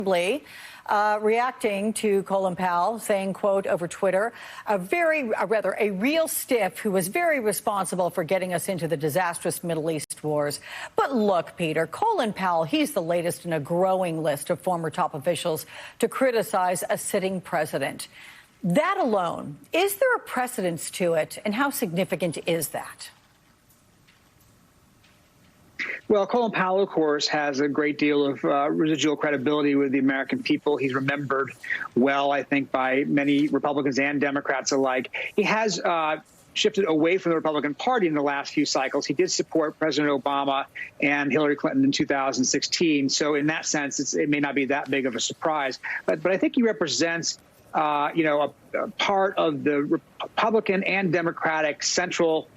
Reacting to Colin Powell, saying, quote, over Twitter, a real stiff who was very responsible for getting us into the disastrous Middle East wars. But look, Peter, Colin Powell, he's the latest in a growing list of former top officials to criticize a sitting president. That alone, is there a precedence to it, and how significant is that? Well, Colin Powell, of course, has a great deal of residual credibility with the American people. He's remembered well, I think, by many Republicans and Democrats alike. He has shifted away from the Republican Party in the last few cycles. He did support President Obama and Hillary Clinton in 2016. So in that sense, it may not be that big of a surprise. But I think he represents a part of the Republican and Democratic central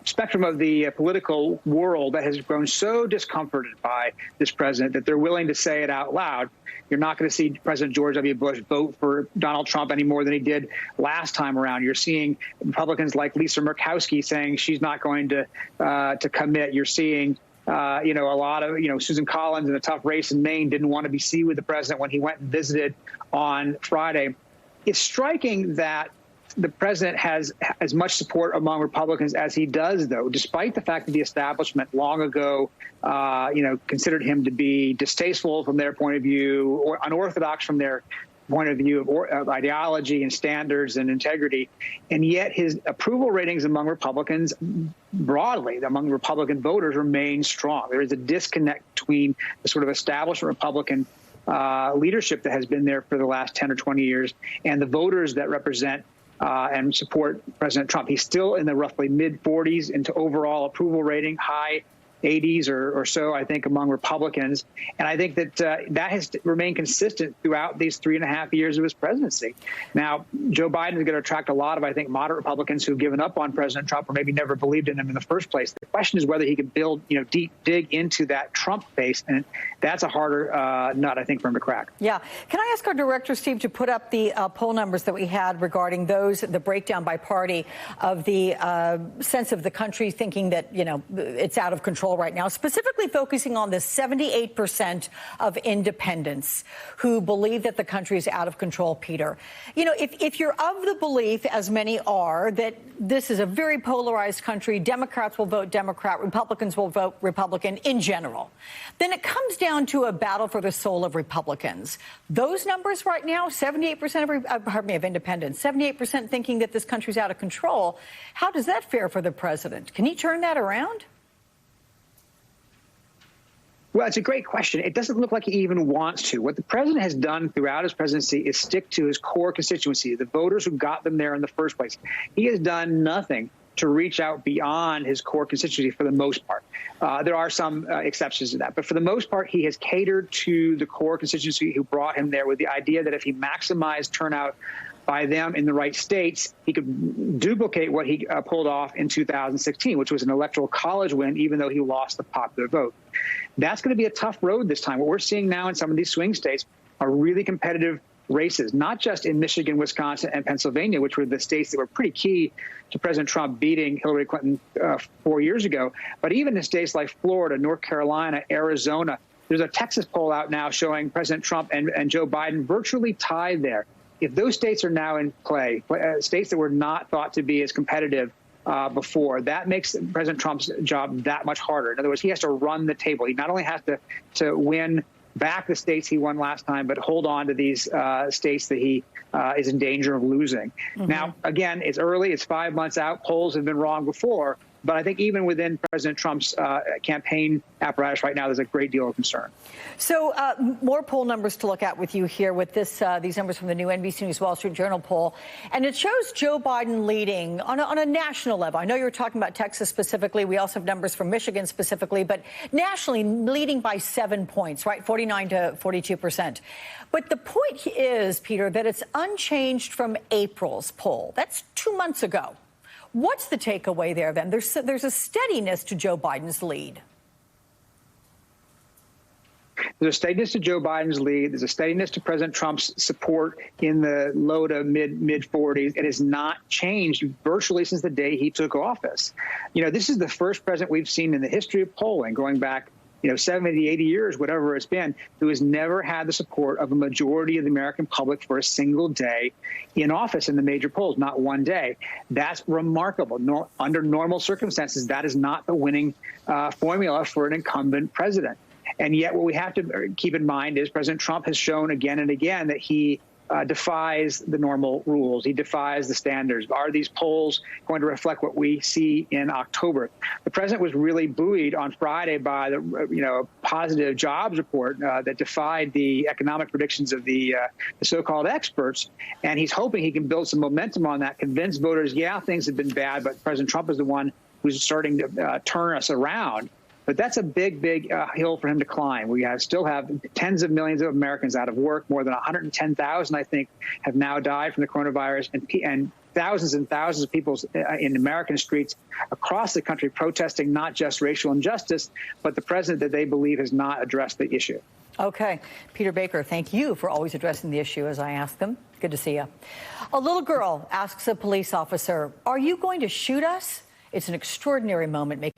spectrum of the political world that has grown so discomforted by this president that they're willing to say it out loud. You're not going to see President George W. Bush vote for Donald Trump any more than he did last time around. You're seeing Republicans like Lisa Murkowski saying she's not going to commit. You're seeing a lot of, Susan Collins in a tough race in Maine didn't want to be seen with the president when he went and visited on Friday. It's striking that the president has as much support among Republicans as he does, though, despite the fact that the establishment long ago, considered him to be distasteful from their point of view or unorthodox from their point of view of ideology and standards and integrity. And yet his approval ratings among Republicans broadly, among Republican voters, remain strong. There is a disconnect between the sort of established Republican leadership that has been there for the last 10 or 20 years and the voters that represent and support President Trump. He's still in the roughly mid-40s into overall approval rating, high 80s or so, I think, among Republicans. And I think that that has remained consistent throughout these 3.5 years of his presidency. Now, Joe Biden is going to attract a lot of, I think, moderate Republicans who've given up on President Trump or maybe never believed in him in the first place. The question is whether he can build, deep dig into that Trump base. And that's a harder nut, I think, for him to crack. Yeah. Can I ask our director, Steve, to put up the poll numbers that we had regarding the breakdown by party of the sense of the country thinking that, it's out of control right now, specifically focusing on the 78% of independents who believe that the country is out of control, Peter. If you're of the belief, as many are, that this is a very polarized country, Democrats will vote Democrat, Republicans will vote Republican in general, then it comes down to a battle for the soul of Republicans. Those numbers right now, 78% of independents, 78% thinking that this country's out of control. How does that fare for the president? Can he turn that around? Well, it's a great question. It doesn't look like he even wants to. What the president has done throughout his presidency is stick to his core constituency, the voters who got them there in the first place. He has done nothing to reach out beyond his core constituency for the most part. There are some exceptions to that. But for the most part, he has catered to the core constituency who brought him there with the idea that if he maximized turnout by them in the right states, he could duplicate what he pulled off in 2016, which was an electoral college win, even though he lost the popular vote. That's going to be a tough road this time. What we're seeing now in some of these swing states are really competitive races, not just in Michigan, Wisconsin, and Pennsylvania, which were the states that were pretty key to President Trump beating Hillary Clinton 4 years ago, but even in states like Florida, North Carolina, Arizona. There's a Texas poll out now showing President Trump and Joe Biden virtually tied there. If those states are now in play, states that were not thought to be as competitive before, that makes President Trump's job that much harder. In other words, he has to run the table. He not only has to win back the states he won last time, but hold on to these states that he is in danger of losing. Mm-hmm. Now, again, it's early. It's 5 months out. Polls have been wrong before. But I think even within President Trump's campaign apparatus right now, there's a great deal of concern. So more poll numbers to look at with you here with these numbers from the new NBC News Wall Street Journal poll. And it shows Joe Biden leading on a national level. I know you were talking about Texas specifically. We also have numbers from Michigan specifically. But nationally, leading by 7 points, right? 49 to 42%. But the point is, Peter, that it's unchanged from April's poll. That's 2 months ago. What's the takeaway there, then? There's a steadiness to Joe Biden's lead. There's a steadiness to Joe Biden's lead. There's a steadiness to President Trump's support in the low to mid 40s. It has not changed virtually since the day he took office. This is the first president we've seen in the history of polling, going back 70, 80 years, whatever it's been, who has never had the support of a majority of the American public for a single day in office in the major polls, not one day. That's remarkable. Under normal circumstances, that is not the winning formula for an incumbent president. And yet what we have to keep in mind is President Trump has shown again and again that he defies the normal rules. He defies the standards. Are these polls going to reflect what we see in October? The president was really buoyed on Friday by the positive jobs report that defied the economic predictions of the so-called experts. And he's hoping he can build some momentum on that, convince voters, yeah, things have been bad, but President Trump is the one who's starting to turn us around. But that's a big, big hill for him to climb. We still have tens of millions of Americans out of work. More than 110,000, I think, have now died from the coronavirus, and thousands and thousands of people in American streets across the country protesting not just racial injustice, but the president that they believe has not addressed the issue. Okay. Peter Baker, thank you for always addressing the issue as I ask them. Good to see you. A little girl asks a police officer, "Are you going to shoot us?" It's an extraordinary moment making